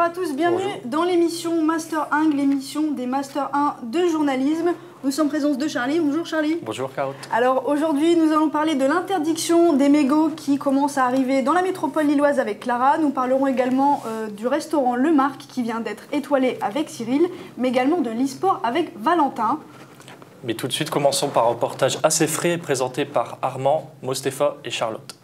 à tous, bienvenue dans l'émission Master 1, l'émission des Master 1 de journalisme. Nous sommes en présence de Charlie. Bonjour Charlie. Bonjour Carotte. Alors aujourd'hui, nous allons parler de l'interdiction des mégots qui commence à arriver dans la métropole lilloise avec Clara. Nous parlerons également du restaurant Le Marc qui vient d'être étoilé avec Cyril, mais également de l'e-sport avec Valentin. Mais tout de suite, commençons par un reportage assez frais présenté par Armand, Mostefa et Charlotte.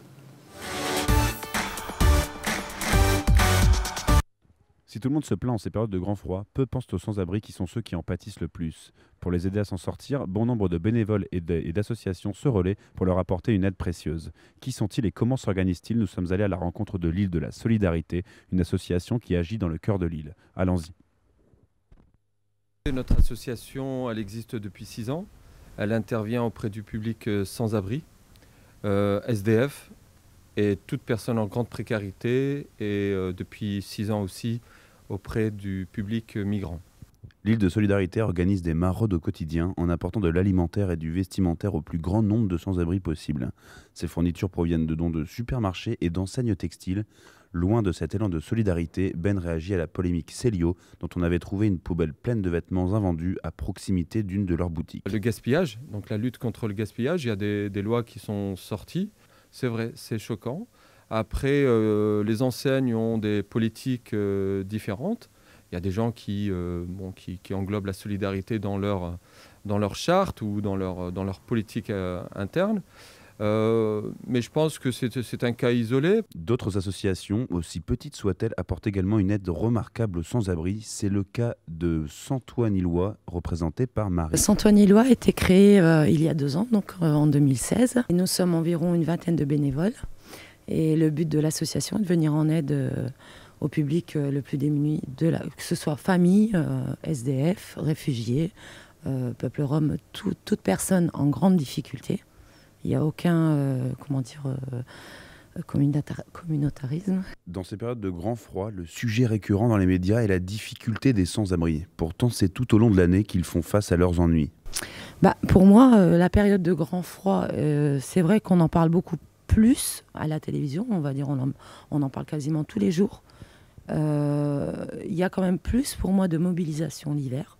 Si tout le monde se plaint en ces périodes de grand froid, peu pensent aux sans-abri qui sont ceux qui en pâtissent le plus. Pour les aider à s'en sortir, bon nombre de bénévoles et d'associations se relaient pour leur apporter une aide précieuse. Qui sont-ils et comment s'organisent-ils? Nous sommes allés à la rencontre de l'île de la Solidarité, une association qui agit dans le cœur de l'île. Allons-y. Notre association, elle existe depuis 6 ans. Elle intervient auprès du public sans-abri, SDF et toute personne en grande précarité et depuis 6 ans aussi auprès du public migrant. L'île de Solidarité organise des maraudes au quotidien en apportant de l'alimentaire et du vestimentaire au plus grand nombre de sans-abri possible. Ces fournitures proviennent de dons de supermarchés et d'enseignes textiles. Loin de cet élan de solidarité, Ben réagit à la polémique Célio, dont on avait trouvé une poubelle pleine de vêtements invendus à proximité d'une de leurs boutiques. Le gaspillage, donc la lutte contre le gaspillage, il y a des lois qui sont sorties. C'est vrai, c'est choquant. Après, les enseignes ont des politiques différentes. Il y a des gens qui englobent la solidarité dans leur charte ou dans leur politique interne. Mais je pense que c'est un cas isolé. D'autres associations, aussi petites soient-elles, apportent également une aide remarquable aux sans-abri. C'est le cas de Saint-Ouen-Illois, représenté par Marie. Saint-Ouen-Illois a été créé il y a 2 ans, donc en 2016. Et nous sommes environ une vingtaine de bénévoles. Et le but de l'association est de venir en aide au public le plus démuni, que ce soit famille, SDF, réfugiés, peuple rome, toute personne en grande difficulté. Il n'y a aucun communautarisme. Dans ces périodes de grand froid, le sujet récurrent dans les médias est la difficulté des sans-abri. Pourtant, c'est tout au long de l'année qu'ils font face à leurs ennuis. Pour moi, la période de grand froid, c'est vrai qu'on en parle beaucoup plus à la télévision. On va dire, on en parle quasiment tous les jours. Il y a quand même plus pour moi de mobilisation l'hiver,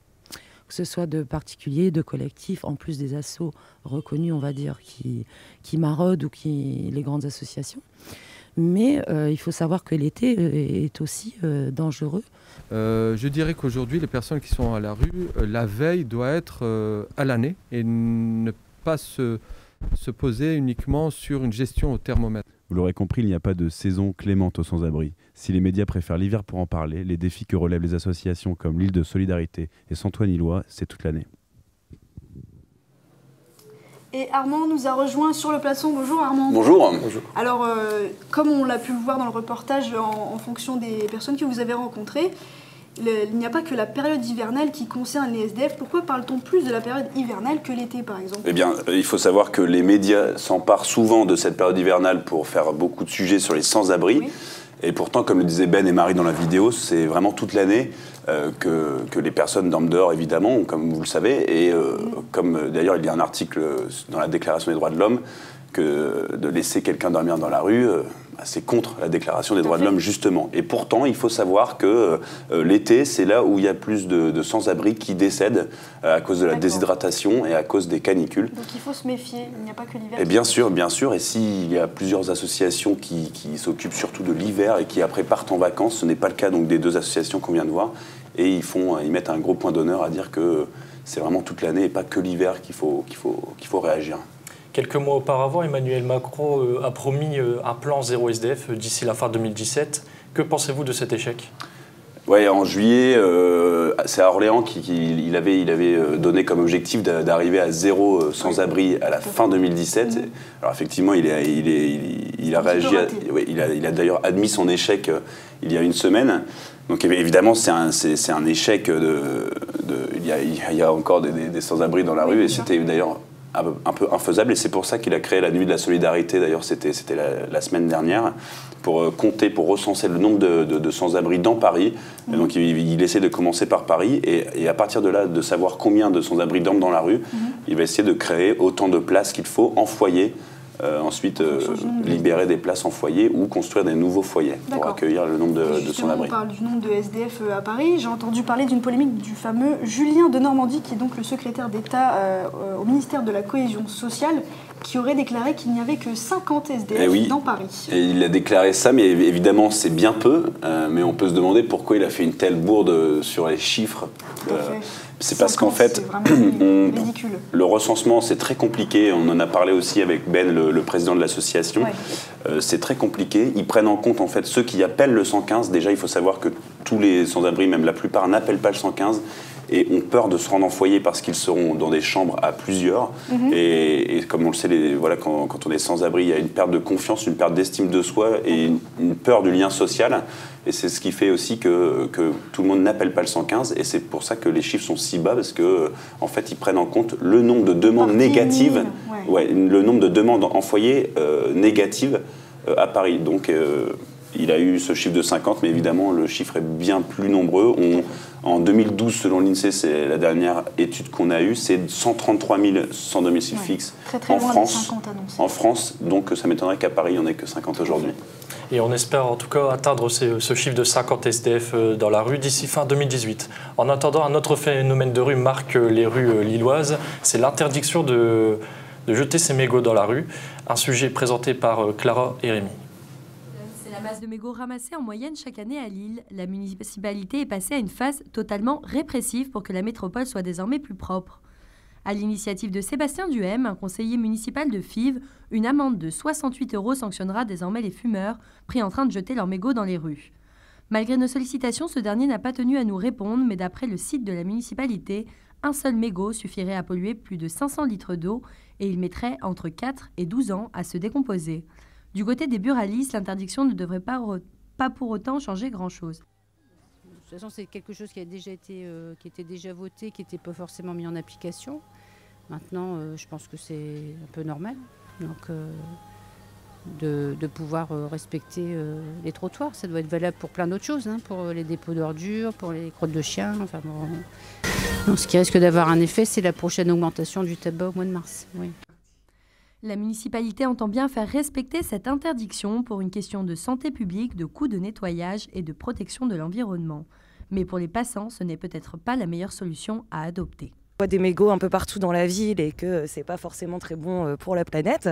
que ce soit de particuliers, de collectifs, en plus des assos reconnus, on va dire, qui maraudent ou les grandes associations. Mais il faut savoir que l'été est aussi dangereux. Je dirais qu'aujourd'hui, les personnes qui sont à la rue, la veille doit être à l'année et ne pas se poser uniquement sur une gestion au thermomètre. Vous l'aurez compris, il n'y a pas de saison clémente aux sans-abri. Si les médias préfèrent l'hiver pour en parler, les défis que relèvent les associations comme l'île de Solidarité et Saint-Ouen-Illois, c'est toute l'année. Et Armand nous a rejoint sur le plateau. Bonjour Armand. Bonjour. Alors, comme on l'a pu le voir dans le reportage, en fonction des personnes que vous avez rencontrées, il n'y a pas que la période hivernale qui concerne les SDF. Pourquoi parle-t-on plus de la période hivernale que l'été, par exemple? Eh bien, il faut savoir que les médias s'emparent souvent de cette période hivernale pour faire beaucoup de sujets sur les sans-abri. Oui. Et pourtant, comme le disaient Ben et Marie dans la vidéo, c'est vraiment toute l'année que les personnes dorment dehors, évidemment, comme vous le savez. Et comme d'ailleurs, il y a un article dans la Déclaration des droits de l'homme que de laisser quelqu'un dormir dans la rue, c'est contre la Déclaration des droits de l'homme, justement. Et pourtant, il faut savoir que l'été, c'est là où il y a plus de sans-abri qui décèdent à cause de la déshydratation et à cause des canicules. Donc il faut se méfier, il n'y a pas que l'hiver. Et bien sûr, bien sûr. Et s'il y a plusieurs associations qui s'occupent surtout de l'hiver et qui après partent en vacances, ce n'est pas le cas donc, des 2 associations qu'on vient de voir. Et ils mettent un gros point d'honneur à dire que c'est vraiment toute l'année et pas que l'hiver qu'il faut réagir. Quelques mois auparavant, Emmanuel Macron a promis un plan zéro SDF d'ici la fin 2017. Que pensez-vous de cet échec? Oui, en juillet, c'est à Orléans qu'il avait donné comme objectif d'arriver à 0 sans-abri à la fin 2017. Alors effectivement, il a réagi, il a d'ailleurs admis son échec il y a une semaine. Donc évidemment, c'est un échec il y a encore des sans-abri dans la rue et c'était d'ailleurs un peu infaisable et c'est pour ça qu'il a créé la nuit de la solidarité, d'ailleurs c'était la semaine dernière, pour recenser le nombre de sans-abri dans Paris. Et donc il essaie de commencer par Paris et à partir de là, de savoir combien de sans-abri dorment dans la rue, il va essayer de créer autant de places qu'il faut en foyer ensuite libérer des places en foyer ou construire des nouveaux foyers pour accueillir le nombre de sans-abri. On parle du nombre de SDF à Paris. J'ai entendu parler d'une polémique du fameux Julien de Normandie, qui est donc le secrétaire d'État au ministère de la Cohésion sociale, qui aurait déclaré qu'il n'y avait que 50 SDF dans Paris. Et il a déclaré ça, mais évidemment c'est bien peu, mais on peut se demander pourquoi il a fait une telle bourde sur les chiffres. C'est parce qu'en fait, le recensement c'est très compliqué, on en a parlé aussi avec Ben, le président de l'association, c'est très compliqué, ils prennent en compte en fait ceux qui appellent le 115, déjà il faut savoir que tous les sans-abri, même la plupart, n'appellent pas le 115, et ont peur de se rendre en foyer parce qu'ils seront dans des chambres à plusieurs. Et comme on le sait, quand on est sans-abri, il y a une perte de confiance, une perte d'estime de soi et une peur du lien social. Et c'est ce qui fait aussi que tout le monde n'appelle pas le 115. Et c'est pour ça que les chiffres sont si bas, parce qu'en fait, ils prennent en compte le nombre de demandes négatives, le nombre de demandes en foyer négatives à Paris. Donc, il a eu ce chiffre de 50, mais évidemment, le chiffre est bien plus nombreux. En 2012, selon l'INSEE, c'est la dernière étude qu'on a eue, c'est 133 000 sans domicile fixe très en loin France. des 50 annoncés. En France, donc ça m'étonnerait qu'à Paris, il n'y en ait que 50 aujourd'hui. Et on espère en tout cas atteindre ce chiffre de 50 SDF dans la rue d'ici fin 2018. En attendant, un autre phénomène de rue marque les rues lilloises, c'est l'interdiction de jeter ses mégots dans la rue, un sujet présenté par Clara et Rémi. La masse de mégots ramassés en moyenne chaque année à Lille, la municipalité est passée à une phase totalement répressive pour que la métropole soit désormais plus propre. À l'initiative de Sébastien Duhem, un conseiller municipal de Fives, une amende de 68 € sanctionnera désormais les fumeurs pris en train de jeter leurs mégots dans les rues. Malgré nos sollicitations, ce dernier n'a pas tenu à nous répondre, mais d'après le site de la municipalité, un seul mégot suffirait à polluer plus de 500 litres d'eau et il mettrait entre 4 et 12 ans à se décomposer. Du côté des buralistes, l'interdiction ne devrait pas pour autant changer grand-chose. De toute façon, c'est quelque chose qui était déjà voté, qui n'était pas forcément mis en application. Maintenant, je pense que c'est un peu normal donc, de pouvoir respecter les trottoirs. Ça doit être valable pour plein d'autres choses, pour les dépôts d'ordures, pour les crottes de chiens. Enfin, bon. Donc, ce qui risque d'avoir un effet, c'est la prochaine augmentation du tabac au mois de mars. Oui. La municipalité entend bien faire respecter cette interdiction pour une question de santé publique, de coûts de nettoyage et de protection de l'environnement. Mais pour les passants, ce n'est peut-être pas la meilleure solution à adopter. On voit des mégots un peu partout dans la ville et que c'est pas forcément très bon pour la planète.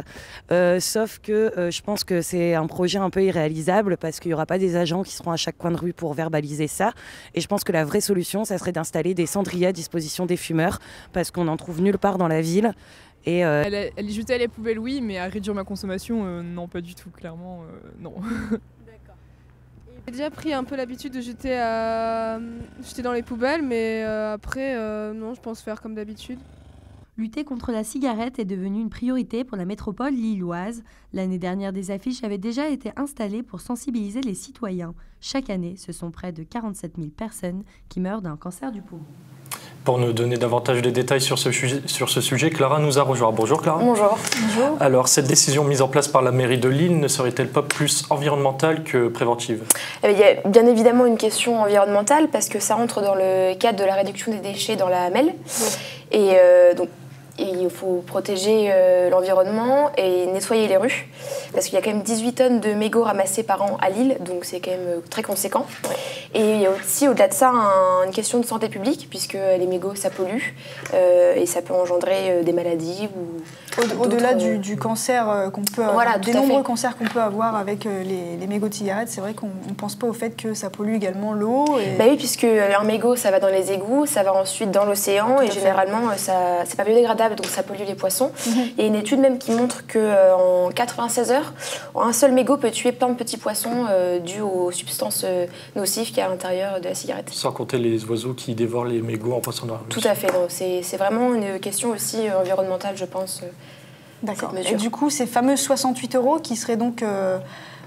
Sauf que je pense que c'est un projet un peu irréalisable parce qu'il n'y aura pas des agents qui seront à chaque coin de rue pour verbaliser ça. Et je pense que la vraie solution, ça serait d'installer des cendriers à disposition des fumeurs parce qu'on n'en trouve nulle part dans la ville. Et Elle y jetait à la poubelle, oui, mais à réduire ma consommation, non, pas du tout, clairement, non. D'accord. J'ai déjà pris un peu l'habitude de jeter dans les poubelles, mais après, non, je pense faire comme d'habitude. Lutter contre la cigarette est devenue une priorité pour la métropole lilloise. L'année dernière, des affiches avaient déjà été installées pour sensibiliser les citoyens. Chaque année, ce sont près de 47 000 personnes qui meurent d'un cancer du poumon. Pour nous donner davantage de détails sur ce sujet, Clara nous a rejoint. Bonjour Clara. Bonjour. Alors, cette décision mise en place par la mairie de Lille ne serait-elle pas plus environnementale que préventive ? Il y a bien évidemment une question environnementale parce que ça rentre dans le cadre de la réduction des déchets dans la MEL. Et donc, il faut protéger l'environnement et nettoyer les rues parce qu'il y a quand même 18 tonnes de mégots ramassés par an à Lille, donc c'est quand même très conséquent. Et il y a aussi au-delà de ça une question de santé publique puisque les mégots ça pollue et ça peut engendrer des maladies ou au-delà du cancer qu'on peut des nombreux cancers qu'on peut avoir avec les mégots de cigarettes, c'est vrai qu'on ne pense pas au fait que ça pollue également l'eau. Bah oui, puisque un mégot ça va dans les égouts, ça va ensuite dans l'océan et généralement c'est pas biodégradable donc ça pollue les poissons. Il y a une étude même qui montre qu'en 96 heures, un seul mégot peut tuer plein de petits poissons dus aux substances nocives qu'il y a à l'intérieur de la cigarette. Sans compter les oiseaux qui dévorent les mégots en passant dans la rue. Tout à fait, c'est vraiment une question aussi environnementale, je pense. D'accord. Et du coup, ces fameux 68 € qui seraient donc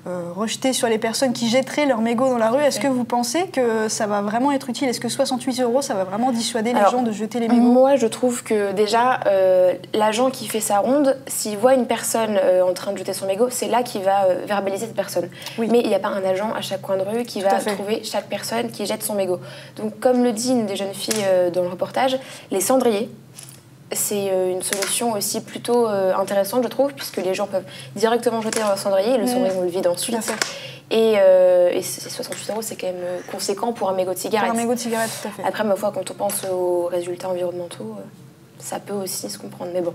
rejetés sur les personnes qui jetteraient leurs mégots dans la rue, est-ce que vous pensez que ça va vraiment être utile ? Est-ce que 68 € ça va vraiment dissuader les gens de jeter les mégots ? Moi, je trouve que déjà, l'agent qui fait sa ronde, s'il voit une personne en train de jeter son mégot, c'est là qu'il va verbaliser cette personne. Oui. Mais il n'y a pas un agent à chaque coin de rue qui va trouver chaque personne qui jette son mégot. Donc, comme le dit une des jeunes filles dans le reportage, les cendriers, ça permet de c'est une solution aussi plutôt intéressante, je trouve, puisque les gens peuvent directement jeter dans leur cendrier, et le cendrier, on le vide ensuite. Et 68 €, c'est quand même conséquent pour un mégot de cigarette. Pour un mégot de cigarette, tout à fait. Après, ma foi, quand on pense aux résultats environnementaux, ça peut aussi se comprendre, mais bon.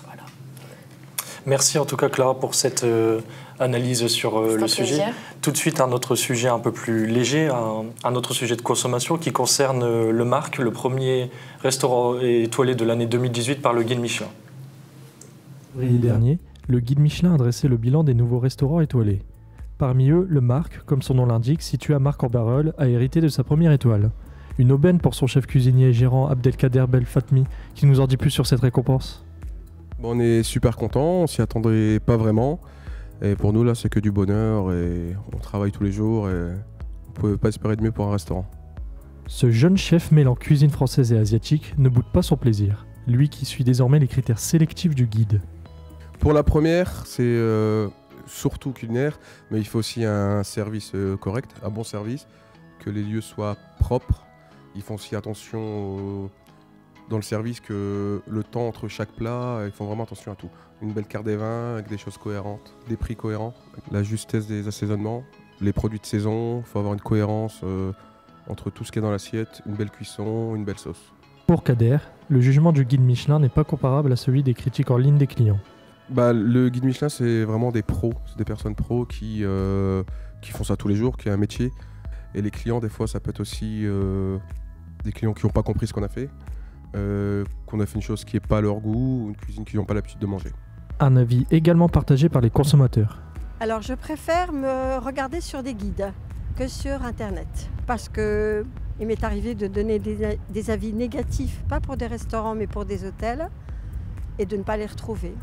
Voilà. Merci en tout cas, Clara, pour cette analyse sur le sujet. Tout de suite, un autre sujet un peu plus léger, un autre sujet de consommation qui concerne le Marc, le premier restaurant étoilé de l'année 2018 par le guide Michelin. Février dernier, le guide Michelin a dressé le bilan des nouveaux restaurants étoilés. Parmi eux, le Marc, comme son nom l'indique, situé à Marc-en-Barœul, a hérité de sa première étoile. Une aubaine pour son chef cuisinier et gérant Abdelkader Belfatmi, qui nous en dit plus sur cette récompense. Bon, on est super contents, on s'y attendait pas vraiment. Et pour nous, là, c'est que du bonheur et on travaille tous les jours et on ne pouvait pas espérer de mieux pour un restaurant. Ce jeune chef mêlant cuisine française et asiatique ne boude pas son plaisir, lui qui suit désormais les critères sélectifs du guide. Pour la première, c'est surtout culinaire, mais il faut aussi un service correct, un bon service, que les lieux soient propres. Ils font aussi attention dans le service que le temps entre chaque plat, ils font vraiment attention à tout. Une belle carte des vins avec des choses cohérentes, des prix cohérents, la justesse des assaisonnements, les produits de saison, il faut avoir une cohérence entre tout ce qui est dans l'assiette, une belle cuisson, une belle sauce. Pour Kader, le jugement du guide Michelin n'est pas comparable à celui des critiques en ligne des clients. Le guide Michelin, c'est vraiment des pros, c'est des personnes pros qui font ça tous les jours, qui est un métier. Et les clients, des fois, ça peut être aussi des clients qui n'ont pas compris ce qu'on a fait, qu'on a fait une chose qui n'est pas à leur goût, ou une cuisine qu'ils n'ont pas l'habitude de manger. Un avis également partagé par les consommateurs. Alors je préfère me regarder sur des guides que sur Internet, parce que il m'est arrivé de donner des avis négatifs, pas pour des restaurants mais pour des hôtels, et de ne pas les retrouver.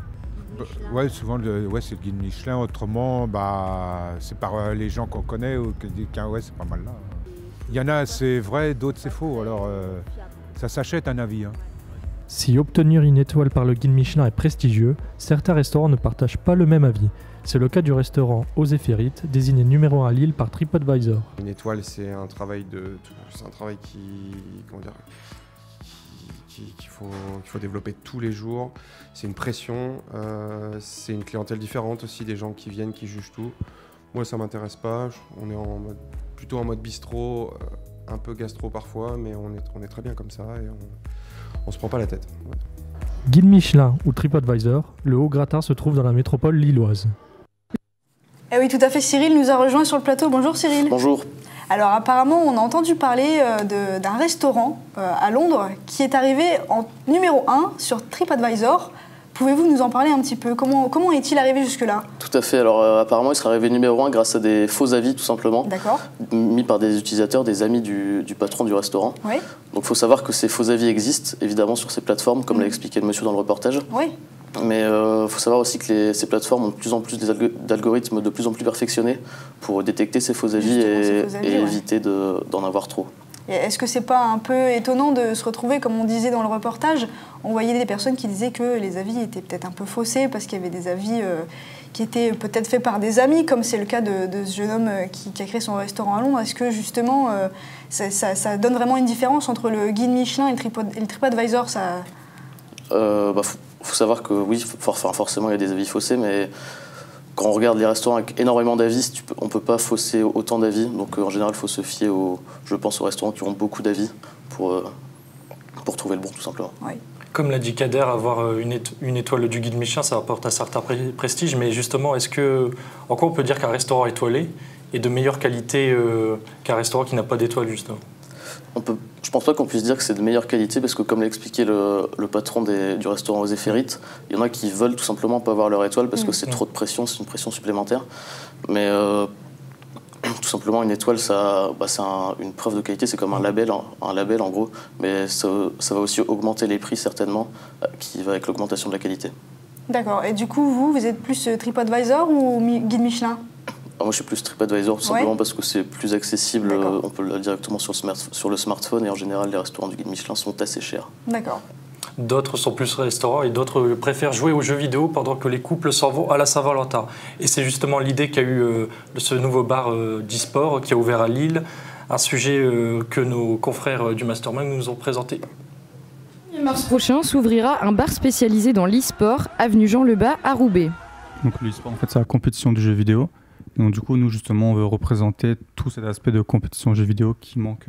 Ouais, souvent c'est le guide Michelin, autrement c'est par les gens qu'on connaît ou qui disent ouais, c'est pas mal là. Il y en a c'est vrai, d'autres c'est faux, alors ça s'achète un avis. Si obtenir une étoile par le guide Michelin est prestigieux, certains restaurants ne partagent pas le même avis. C'est le cas du restaurant Aux Zéphirites, désigné numéro 1 à Lille par TripAdvisor. Une étoile, c'est un travail qu'il faut développer tous les jours. C'est une pression, c'est une clientèle différente aussi, des gens qui viennent, qui jugent tout. Moi, ça m'intéresse pas. On est plutôt en mode bistrot, un peu gastro parfois, mais on est très bien comme ça et on se prend pas la tête. Ouais. Guide Michelin ou TripAdvisor, le Haut Gratin se trouve dans la métropole lilloise. Eh oui, tout à fait. Cyril nous a rejoint sur le plateau. Bonjour Cyril. Bonjour. Alors apparemment, on a entendu parler d'un restaurant à Londres qui est arrivé en numéro 1 sur TripAdvisor. Pouvez-vous nous en parler un petit peu? Comment est-il arrivé jusque-là? Tout à fait. Alors apparemment, il serait arrivé numéro 1 grâce à des faux avis, tout simplement. D'accord. Mis par des utilisateurs, des amis du patron du restaurant. Oui. Donc il faut savoir que ces faux avis existent, évidemment, sur ces plateformes, comme l'a expliqué le monsieur dans le reportage. Oui. Mais il faut savoir aussi que ces plateformes ont de plus en plus d'algorithmes de plus en plus perfectionnés pour détecter ces faux avis et éviter d'en avoir trop. Est-ce que c'est pas un peu étonnant de se retrouver, comme on disait dans le reportage, on voyait des personnes qui disaient que les avis étaient peut-être un peu faussés parce qu'il y avait des avis qui étaient peut-être faits par des amis, comme c'est le cas de ce jeune homme qui a créé son restaurant à Londres. Est-ce que justement ça donne vraiment une différence entre le guide Michelin et le TripAdvisor? Faut savoir que oui, forcément il y a des avis faussés, mais quand on regarde les restaurants avec énormément d'avis, on ne peut pas fausser autant d'avis. Donc en général, il faut se fier aux restaurants qui ont beaucoup d'avis pour trouver le bon, tout simplement. Oui. Comme l'a dit Kader, avoir une étoile du guide Michelin, ça apporte un certain prestige. Mais justement, en quoi on peut dire qu'un restaurant étoilé est de meilleure qualité qu'un restaurant qui n'a pas d'étoile, justement? Je pense pas qu'on puisse dire que c'est de meilleure qualité parce que, comme l'a expliqué le patron du restaurant Aux Zéphirites, il y en a qui veulent tout simplement pas avoir leur étoile parce que c'est trop de pression, c'est une pression supplémentaire. Mais tout simplement, une étoile, c'est une preuve de qualité, c'est comme un label en gros, mais ça va aussi augmenter les prix certainement, qui va avec l'augmentation de la qualité. D'accord. Et du coup, vous êtes plus TripAdvisor ou guide Michelin? Moi, je suis plus TripAdvisor, tout simplement parce que c'est plus accessible. On peut le directement sur le smartphone et en général, les restaurants du guide Michelin sont assez chers. D'accord. D'autres sont plus restaurants et d'autres préfèrent jouer aux jeux vidéo pendant que les couples s'en vont à la Saint-Valentin. Et c'est justement l'idée qu'a eu ce nouveau bar d'e-sport qui a ouvert à Lille, un sujet que nos confrères du Mastermind nous ont présenté. mars prochain s'ouvrira un bar spécialisé dans l'e-sport, avenue Jean Lebas à Roubaix. Donc l'e-sport, en fait, c'est la compétition du jeu vidéo. Donc du coup, nous, justement, on veut représenter tout cet aspect de compétition de jeu vidéo qui manque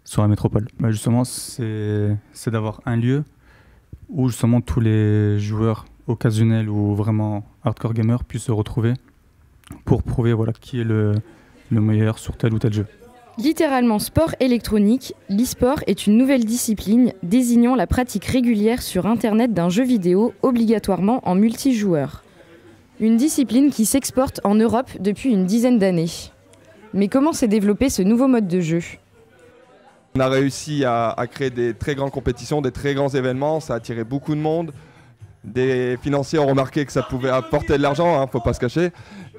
sur la métropole. Bah, justement, c'est d'avoir un lieu où justement tous les joueurs occasionnels ou vraiment hardcore gamers puissent se retrouver pour prouver voilà, qui est le meilleur sur tel ou tel jeu. Littéralement sport électronique, l'e-sport est une nouvelle discipline désignant la pratique régulière sur Internet d'un jeu vidéo obligatoirement en multijoueur. Une discipline qui s'exporte en Europe depuis une dizaine d'années. Mais comment s'est développé ce nouveau mode de jeu ? On a réussi à créer des très grandes compétitions, des très grands événements, ça a attiré beaucoup de monde. Des financiers ont remarqué que ça pouvait apporter de l'argent, faut pas se cacher.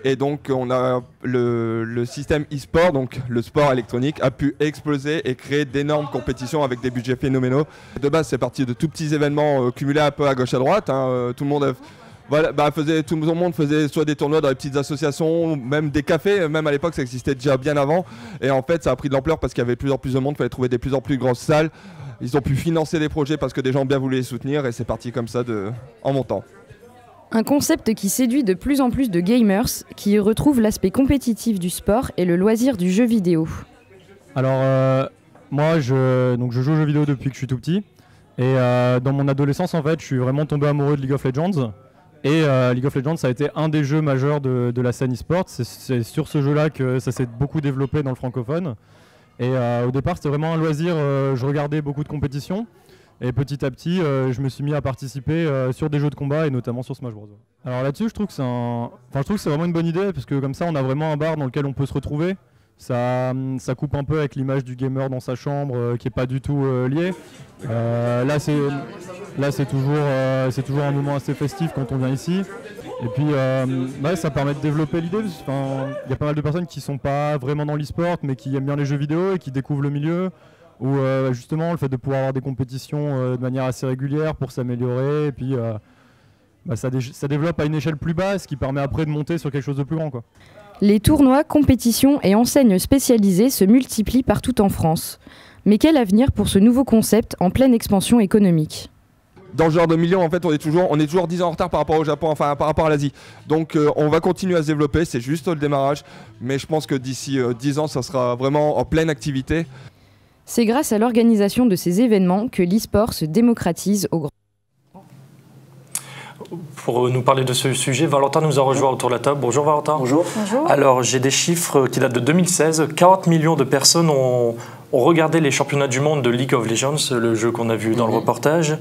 Et donc on a le système e-sport, donc le sport électronique, a pu exploser et créer d'énormes compétitions avec des budgets phénoménaux. De base c'est parti de tout petits événements cumulés un peu à gauche à droite. Tout le monde tout le monde faisait soit des tournois dans les petites associations, même des cafés, même à l'époque ça existait déjà bien avant. Et en fait ça a pris de l'ampleur parce qu'il y avait de plus en plus de monde, il fallait trouver des plus en plus grosses salles. Ils ont pu financer des projets parce que des gens bien voulaient les soutenir et c'est parti comme ça en montant. Un concept qui séduit de plus en plus de gamers qui y retrouvent l'aspect compétitif du sport et le loisir du jeu vidéo. Alors moi je joue aux jeux vidéo depuis que je suis tout petit et dans mon adolescence en fait je suis vraiment tombé amoureux de League of Legends et League of Legends ça a été un des jeux majeurs de la scène e-sport. C'est sur ce jeu là que ça s'est beaucoup développé dans le francophone. Et au départ, c'était vraiment un loisir. Je regardais beaucoup de compétitions. Et petit à petit, je me suis mis à participer sur des jeux de combat et notamment sur Smash Bros. Alors là-dessus, je trouve que c'est vraiment une bonne idée parce que comme ça, on a vraiment un bar dans lequel on peut se retrouver. Ça coupe un peu avec l'image du gamer dans sa chambre qui n'est pas du tout liée. Là, c'est toujours un moment assez festif quand on vient ici. Et puis ça permet de développer l'idée. Il y a pas mal de personnes qui sont pas vraiment dans l'e-sport mais qui aiment bien les jeux vidéo et qui découvrent le milieu. Ou justement le fait de pouvoir avoir des compétitions de manière assez régulière pour s'améliorer. Et puis ça développe à une échelle plus basse qui permet après de monter sur quelque chose de plus grand, quoi. Les tournois, compétitions et enseignes spécialisées se multiplient partout en France. Mais quel avenir pour ce nouveau concept en pleine expansion économique ? Dans ce genre de milieu, en fait, on est toujours 10 ans en retard par rapport au Japon, enfin par rapport à l'Asie. Donc on va continuer à se développer, c'est juste le démarrage. Mais je pense que d'ici 10 ans, ça sera vraiment en pleine activité. C'est grâce à l'organisation de ces événements que l'e-sport se démocratise au grand. Pour nous parler de ce sujet, Valentin nous a rejoint autour de la table. Bonjour Valentin. Bonjour. Alors j'ai des chiffres qui datent de 2016. 40 millions de personnes ont regardé les championnats du monde de League of Legends, le jeu qu'on a vu dans le reportage,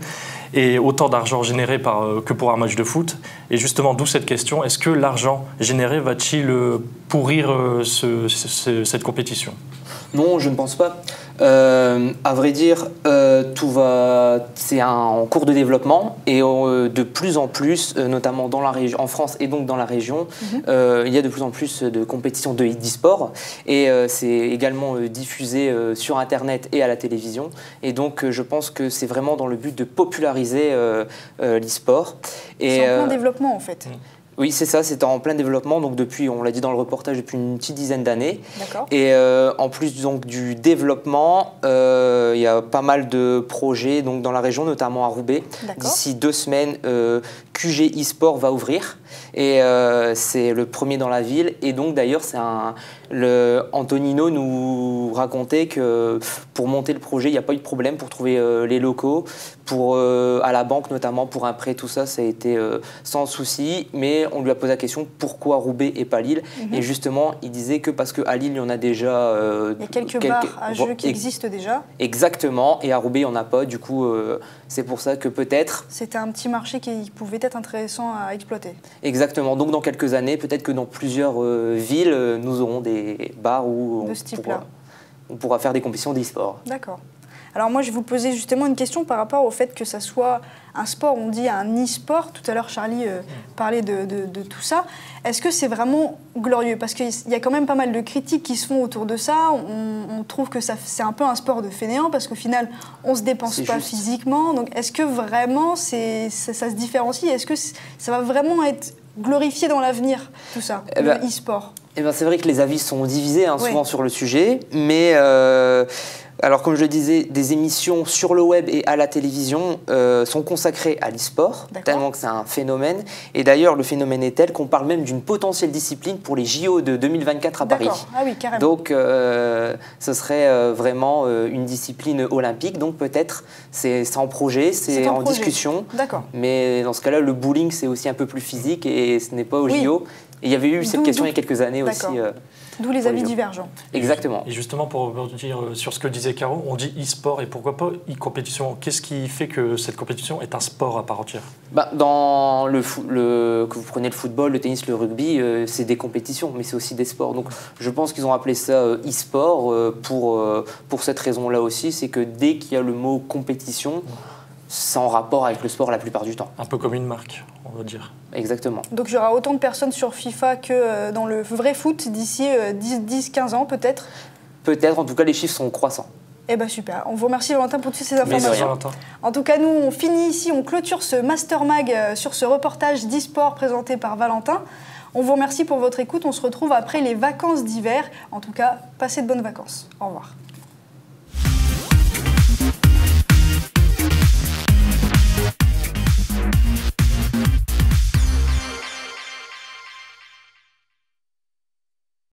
et autant d'argent généré que pour un match de foot. Et justement, d'où cette question, est-ce que l'argent généré va-t-il pourrir cette compétition ? Non, je ne pense pas. À vrai dire, c'est en cours de développement et de plus en plus, notamment dans la région, en France et donc dans la région, il y a de plus en plus de compétitions de e-sport et c'est également diffusé sur Internet et à la télévision. Et donc, je pense que c'est vraiment dans le but de populariser l'e-sport. C'est en plein développement en fait. Oui, c'est ça, c'est en plein développement, donc depuis, on l'a dit dans le reportage, depuis une petite dizaine d'années. D'accord. Et en plus donc, du développement, il y a pas mal de projets donc, dans la région, notamment à Roubaix. D'ici 2 semaines, QG e-sport va ouvrir. Et c'est le premier dans la ville. Et donc d'ailleurs, Antonino nous racontait que pour monter le projet, il n'y a pas eu de problème pour trouver les locaux. À la banque notamment, pour un prêt, tout ça, ça a été sans souci. Mais on lui a posé la question, pourquoi Roubaix et pas Lille ? Et justement, il disait que parce qu'à Lille, il y en a déjà... il y a quelques bars à jeux qui existent déjà. Exactement. Et à Roubaix, il n'y en a pas. Du coup, c'est pour ça que peut-être... C'était un petit marché qui pouvait être intéressant à exploiter. Exactement. Donc dans quelques années, peut-être que dans plusieurs villes, nous aurons des bars où on pourra faire des compétitions d'e-sport. D'accord. Alors moi, je vais vous poser justement une question par rapport au fait que ça soit un sport, on dit un e-sport. Tout à l'heure, Charlie parlait de tout ça. Est-ce que c'est vraiment glorieux ? Parce qu'il y a quand même pas mal de critiques qui se font autour de ça. On trouve que c'est un peu un sport de fainéant parce qu'au final, on ne se dépense pas physiquement. Donc est-ce que vraiment ça se différencie ? Est-ce que ça va vraiment être glorifié dans l'avenir, tout ça, le e-sport ? C'est vrai que les avis sont divisés souvent sur le sujet, mais Alors, comme je le disais, des émissions sur le web et à la télévision sont consacrées à l'e-sport, tellement que c'est un phénomène. Et d'ailleurs, le phénomène est tel qu'on parle même d'une potentielle discipline pour les JO de 2024 à Paris. D'accord, ah oui, carrément. Donc, ce serait vraiment une discipline olympique. Donc, peut-être, c'est en projet, c'est en discussion. D'accord. Mais dans ce cas-là, le bowling, c'est aussi un peu plus physique et ce n'est pas aux JO. Et il y avait eu cette question il y a quelques années aussi. D'où les avis divergents. Exactement. Et justement, pour rebondir sur ce que disait Caro, on dit e-sport et pourquoi pas e-compétition. Qu'est-ce qui fait que cette compétition est un sport à part entière? Dans que vous prenez le football, le tennis, le rugby, c'est des compétitions, mais c'est aussi des sports. Donc je pense qu'ils ont appelé ça e-sport pour cette raison-là aussi, c'est que dès qu'il y a le mot compétition, c'est en rapport avec le sport la plupart du temps. Un peu comme une marque, on va dire. Exactement. Donc il y aura autant de personnes sur FIFA que dans le vrai foot d'ici 10-15 ans peut-être? Peut-être, en tout cas les chiffres sont croissants. Eh bien super, on vous remercie Valentin pour toutes ces informations. Merci Valentin. En tout cas nous on finit ici, on clôture ce Master Mag sur ce reportage d'e-sport présenté par Valentin. On vous remercie pour votre écoute, on se retrouve après les vacances d'hiver. En tout cas, passez de bonnes vacances. Au revoir.